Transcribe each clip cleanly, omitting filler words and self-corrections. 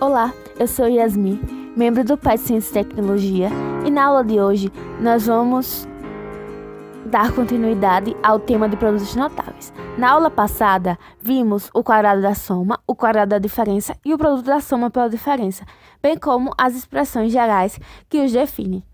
Olá, eu sou Yasmin, membro do PET Ciência e Tecnologia, e na aula de hoje nós vamos dar continuidade ao tema de produtos notáveis. Na aula passada, vimos o quadrado da soma, o quadrado da diferença e o produto da soma pela diferença, bem como as expressões gerais que os definem.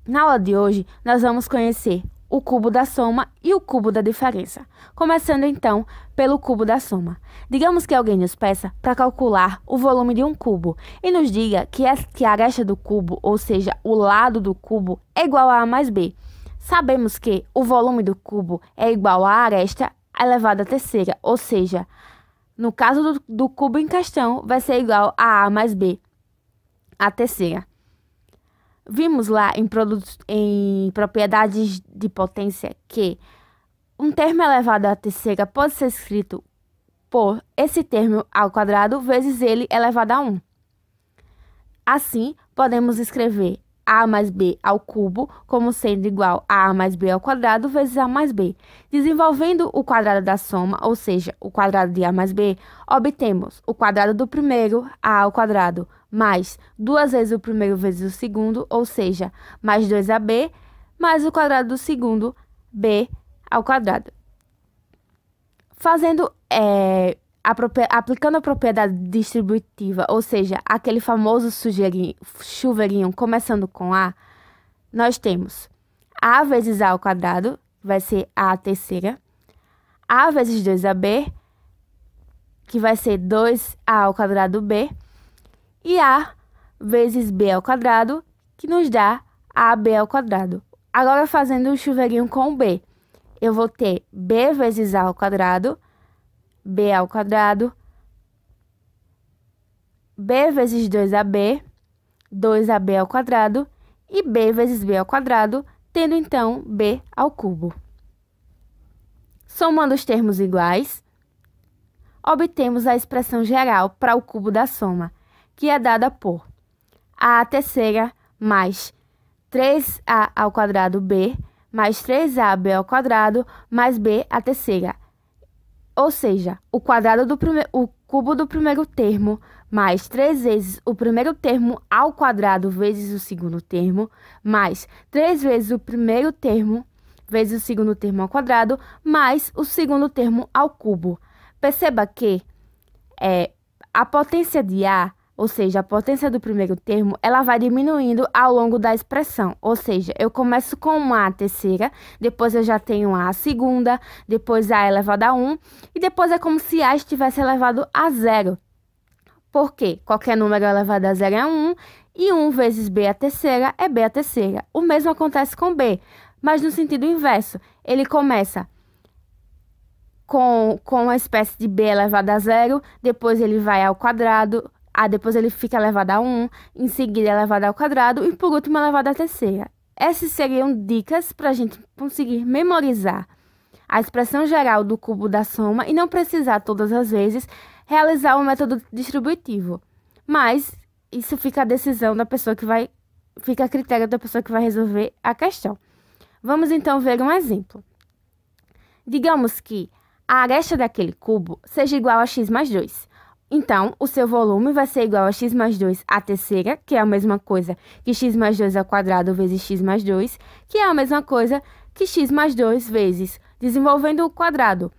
Na aula de hoje, nós vamos conhecer o cubo da soma e o cubo da diferença. Começando então pelo cubo da soma. Digamos que alguém nos peça para calcular o volume de um cubo e nos diga que a aresta do cubo, ou seja, o lado do cubo, é igual a A mais B. Sabemos que o volume do cubo é igual à aresta elevado à terceira, ou seja, no caso do cubo em questão, vai ser igual a A mais B, a terceira. Vimos lá em propriedades de potência que um termo elevado à terceira pode ser escrito por esse termo ao quadrado vezes ele elevado a 1. Assim, podemos escrever A mais B ao cubo como sendo igual a A mais B ao quadrado vezes A mais B. Desenvolvendo o quadrado da soma, ou seja, o quadrado de A mais B, obtemos o quadrado do primeiro, A ao quadrado, mais 2 vezes o primeiro vezes o segundo, ou seja, mais 2AB, mais o quadrado do segundo, B ao quadrado. Aplicando a propriedade distributiva, ou seja, aquele famoso chuveirinho começando com A, nós temos A vezes A ao quadrado, vai ser A terceira, A vezes 2AB, que vai ser 2A ao quadrado B, e A vezes B ao quadrado, que nos dá AB ao quadrado. Agora, fazendo o chuveirinho com o B, eu vou ter B vezes A ao quadrado, B ao quadrado, B vezes 2AB, 2AB ao quadrado, e B vezes B ao quadrado, tendo então B ao cubo. Somando os termos iguais, obtemos a expressão geral para o cubo da soma, que é dada por A terceira mais 3A ao quadrado B, mais 3AB ao quadrado, mais B a terceira. Ou seja, o cubo do primeiro termo, mais 3 vezes o primeiro termo ao quadrado vezes o segundo termo, mais 3 vezes o primeiro termo vezes o segundo termo ao quadrado, mais o segundo termo ao cubo. Perceba que a potência de A, ou seja, a potência do primeiro termo, ela vai diminuindo ao longo da expressão. Ou seja, eu começo com uma A terceira, depois eu já tenho A segunda, depois A elevado a 1, e depois é como se A estivesse elevado a 0. Por quê? Qualquer número elevado a 0 é 1, e 1 vezes B a terceira é B a terceira. O mesmo acontece com B, mas no sentido inverso. Ele começa com uma espécie de B elevado a 0, depois ele vai ao quadrado, depois ele fica elevado a 1, em seguida elevado ao quadrado e por último elevado à terceira. Essas seriam dicas para a gente conseguir memorizar a expressão geral do cubo da soma e não precisar todas as vezes realizar o método distributivo. Mas isso fica a decisão da pessoa fica a critério da pessoa que vai resolver a questão. Vamos então ver um exemplo. Digamos que a aresta daquele cubo seja igual a x mais 2. Então, o seu volume vai ser igual a x mais 2 à terceira, que é a mesma coisa que x mais 2 ao quadrado vezes x mais 2, que é a mesma coisa que x mais 2 vezes, desenvolvendo o quadrado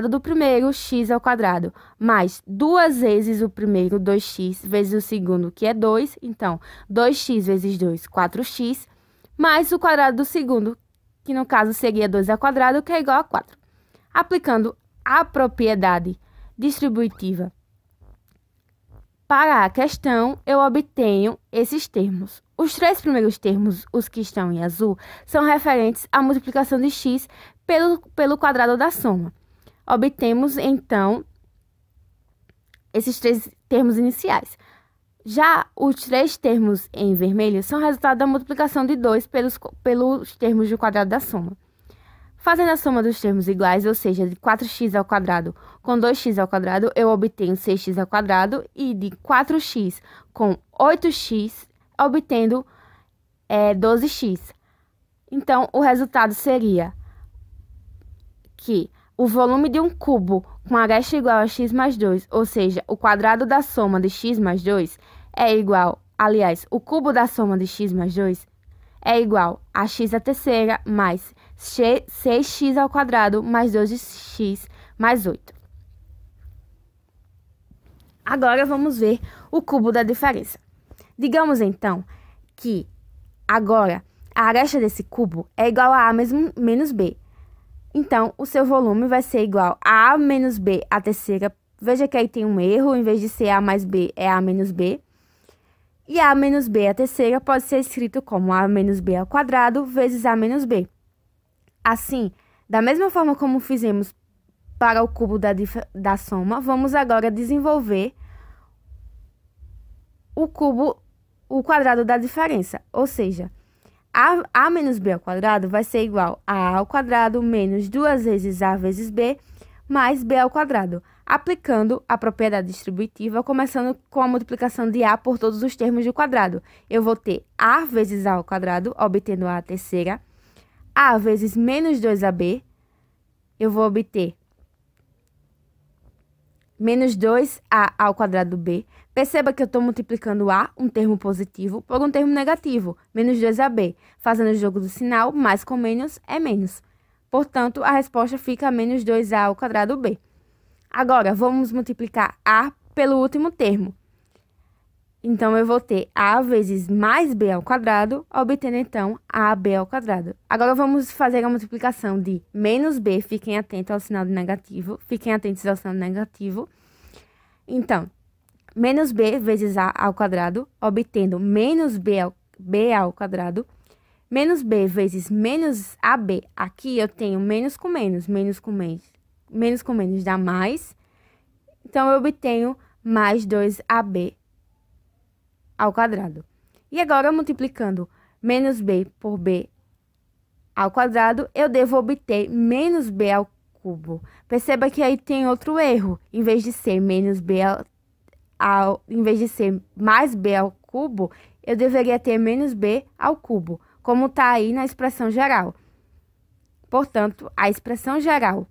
do primeiro, x ao quadrado, mais 2 vezes o primeiro, 2x, vezes o segundo, que é 2, então, 2x vezes 2, 4x, mais o quadrado do segundo, que no caso seria 2 ao quadrado, que é igual a 4. Aplicando a propriedade distributiva para a questão, eu obtenho esses termos. Os 3 primeiros termos, os que estão em azul, são referentes à multiplicação de x pelo quadrado da soma. Obtemos, então, esses 3 termos iniciais. Já os 3 termos em vermelho são resultado da multiplicação de 2 pelos termos do quadrado da soma. Fazendo a soma dos termos iguais, ou seja, de 4x ao quadrado com 2x ao quadrado, eu obtenho 6x ao quadrado, e de 4x com 8x, obtendo 12x. Então, o resultado seria que o volume de um cubo com aresta igual a x mais 2, ou seja, o quadrado da soma de x mais 2 é igual, aliás, o cubo da soma de x mais 2 é igual a x à terceira mais 6x ao quadrado mais 2x mais 8. Agora vamos ver o cubo da diferença. Digamos então que agora a aresta desse cubo é igual a menos b. Então, o seu volume vai ser igual a menos b à terceira. Veja que aí tem um erro, em vez de ser a mais b, é a menos b. E a menos b à terceira pode ser escrito como a menos b ao quadrado vezes a menos b. Assim, da mesma forma como fizemos para o cubo da soma, vamos agora desenvolver o quadrado da diferença, ou seja, a menos b ao quadrado vai ser igual a ao quadrado menos 2 vezes a vezes b mais b ao quadrado, aplicando a propriedade distributiva, começando com a multiplicação de a por todos os termos do quadrado. Eu vou ter a vezes a ao quadrado, obtendo a terceira, a vezes menos 2ab, eu vou obter menos 2a ao quadrado b. Perceba que eu estou multiplicando a, um termo positivo, por um termo negativo, menos 2ab. Fazendo o jogo do sinal, mais com menos é menos. Portanto, a resposta fica menos 2a ao quadrado b. Agora, vamos multiplicar a pelo último termo. Então, eu vou ter a vezes mais b ao quadrado, obtendo, então, ab ao quadrado. Agora, vamos fazer a multiplicação de menos b, fiquem atentos ao sinal de negativo, fiquem atentos ao sinal de negativo. Então, menos b vezes a ao quadrado, obtendo menos b ao quadrado, menos b vezes menos ab. Aqui eu tenho menos com menos, menos com menos dá mais. Então, eu obtenho mais 2ab ao quadrado. E agora, multiplicando menos b por b ao quadrado, eu devo obter menos b ao cubo. Perceba que aí tem outro erro. Em vez de ser menos b em vez de ser mais b ao cubo, eu deveria ter menos b ao cubo, como está aí na expressão geral. Portanto, a expressão geral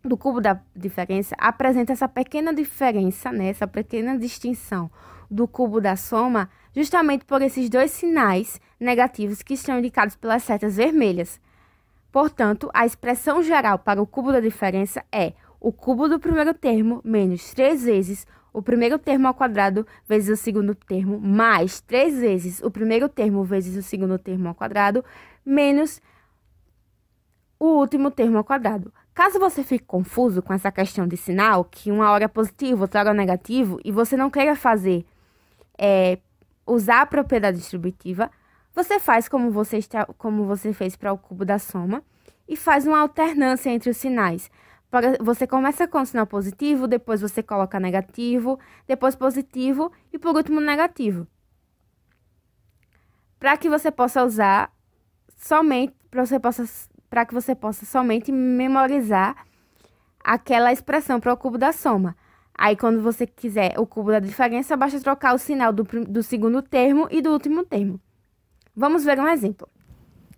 do cubo da diferença apresenta essa pequena diferença, né, essa pequena distinção do cubo da soma, justamente por esses dois sinais negativos que estão indicados pelas setas vermelhas. Portanto, a expressão geral para o cubo da diferença é o cubo do primeiro termo menos 3 vezes o primeiro termo ao quadrado vezes o segundo termo, mais 3 vezes o primeiro termo vezes o segundo termo ao quadrado, menos o último termo ao quadrado. Caso você fique confuso com essa questão de sinal, que uma hora é positivo, outra hora é negativo, e você não queira usar a propriedade distributiva, você faz como você fez para o cubo da soma e faz uma alternância entre os sinais. Você começa com o sinal positivo, depois você coloca negativo, depois positivo e por último negativo. Para que você possa usar somente, para que você possa somente memorizar aquela expressão para o cubo da soma. Aí, quando você quiser o cubo da diferença, basta trocar o sinal do segundo termo e do último termo. Vamos ver um exemplo.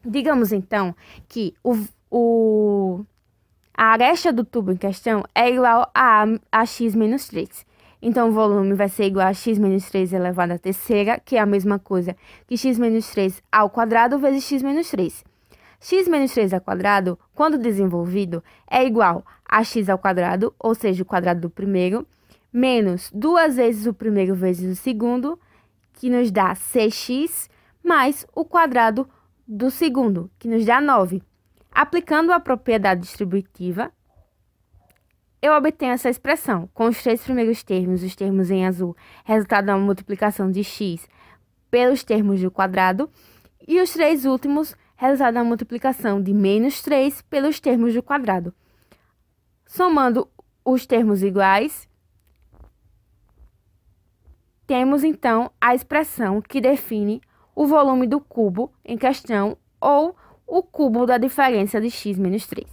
Digamos, então, que a aresta do tubo em questão é igual a x menos 3. Então, o volume vai ser igual a x menos 3 elevado à terceira, que é a mesma coisa que x menos 3 ao quadrado vezes x menos 3. X menos 3 ao quadrado, quando desenvolvido, é igual a x ao quadrado, ou seja, o quadrado do primeiro, menos 2 vezes o primeiro vezes o segundo, que nos dá 6x, mais o quadrado do segundo, que nos dá 9. Aplicando a propriedade distributiva, eu obtenho essa expressão, com os 3 primeiros termos, os termos em azul, resultado da multiplicação de x pelos termos do quadrado, e os 3 últimos, resultado da multiplicação de menos 3 pelos termos do quadrado. Somando os termos iguais, temos então a expressão que define o volume do cubo em questão ou o cubo da diferença de x menos 3.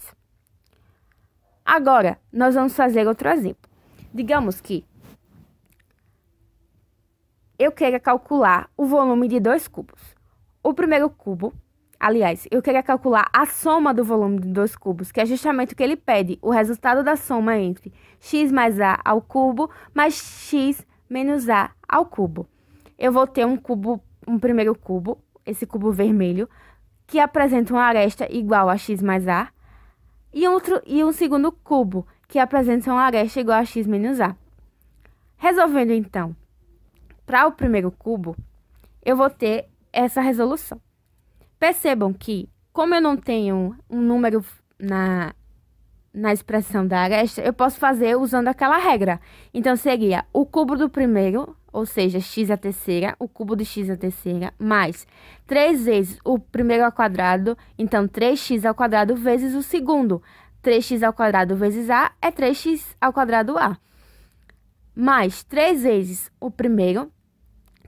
Agora, nós vamos fazer outro exemplo. Digamos que eu queira calcular o volume de 2 cubos. O primeiro cubo, Aliás, eu queria calcular a soma do volume de dois cubos, que é justamente o que ele pede, o resultado da soma entre x mais a ao cubo mais x menos a ao cubo. Eu vou ter um primeiro cubo, esse cubo vermelho, que apresenta uma aresta igual a x mais a, e um segundo cubo, que apresenta uma aresta igual a x menos a. Resolvendo, então, para o primeiro cubo, eu vou ter essa resolução. Percebam que, como eu não tenho um número na expressão da aresta, eu posso fazer usando aquela regra. Então, seria o cubo do primeiro, ou seja, x à terceira, o cubo de x à terceira, mais 3 vezes o primeiro ao quadrado, então 3x ao quadrado vezes o segundo. 3x ao quadrado vezes a é 3x ao quadrado a. Mais 3 vezes o primeiro,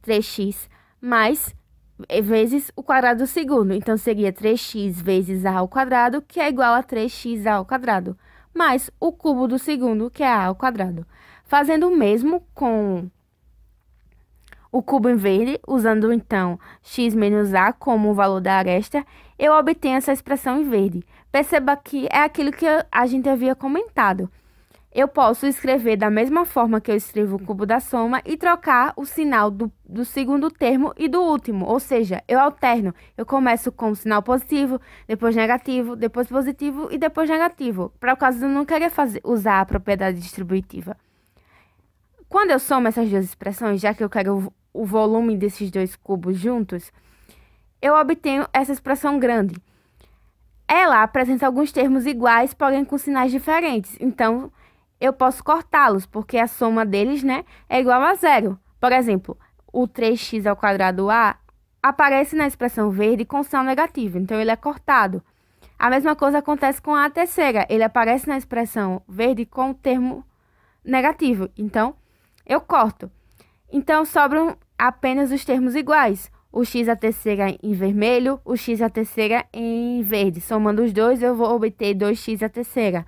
3x, mais vezes o quadrado do segundo. Então, seria 3x vezes a ao quadrado, que é igual a 3x ao quadrado, mais o cubo do segundo, que é a ao quadrado. Fazendo o mesmo com o cubo em verde, usando, então, x menos a como o valor da aresta, eu obtenho essa expressão em verde. Perceba que é aquilo que a gente havia comentado. Eu posso escrever da mesma forma que eu escrevo o cubo da soma e trocar o sinal do segundo termo e do último. Ou seja, eu alterno. Eu começo com o sinal positivo, depois negativo, depois positivo e depois negativo. Para o caso de eu não querer usar a propriedade distributiva. Quando eu somo essas duas expressões, já que eu quero o volume desses dois cubos juntos, eu obtenho essa expressão grande. Ela apresenta alguns termos iguais, porém com sinais diferentes. Então, eu posso cortá-los, porque a soma deles, né, é igual a zero. Por exemplo, o 3x ao quadrado a aparece na expressão verde com sinal negativo, então ele é cortado. A mesma coisa acontece com a terceira, ele aparece na expressão verde com o termo negativo, então eu corto. Então, sobram apenas os termos iguais. O x à terceira em vermelho, o x à terceira em verde. Somando os dois, eu vou obter 2x à terceira.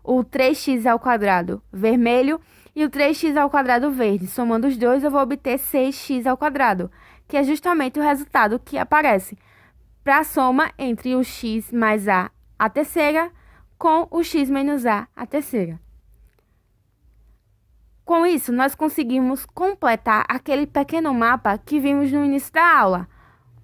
O 3x ao quadrado vermelho e o 3x ao quadrado verde. Somando os dois, eu vou obter 6x ao quadrado, que é justamente o resultado que aparece para a soma entre o x mais a à terceira com o x menos a à terceira. Com isso, nós conseguimos completar aquele pequeno mapa que vimos no início da aula,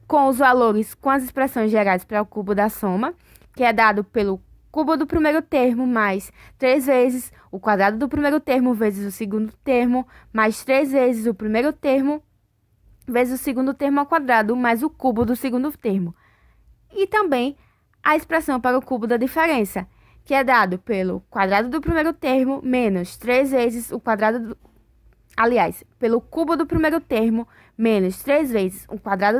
com os valores, com as expressões gerais para o cubo da soma, que é dado pelo cubo do primeiro termo mais 3 vezes o quadrado do primeiro termo vezes o segundo termo, mais 3 vezes o primeiro termo vezes o segundo termo ao quadrado, mais o cubo do segundo termo. E também a expressão para o cubo da diferença, que é dado pelo quadrado do primeiro termo menos 3 vezes o quadrado pelo cubo do primeiro termo menos 3 vezes o quadrado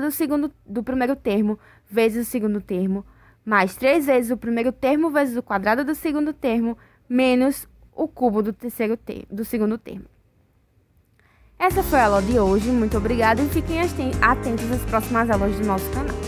do primeiro termo vezes o segundo termo, mais 3 vezes o primeiro termo vezes o quadrado do segundo termo, menos o cubo do segundo termo. Essa foi a aula de hoje, muito obrigada e fiquem atentos às próximas aulas do nosso canal.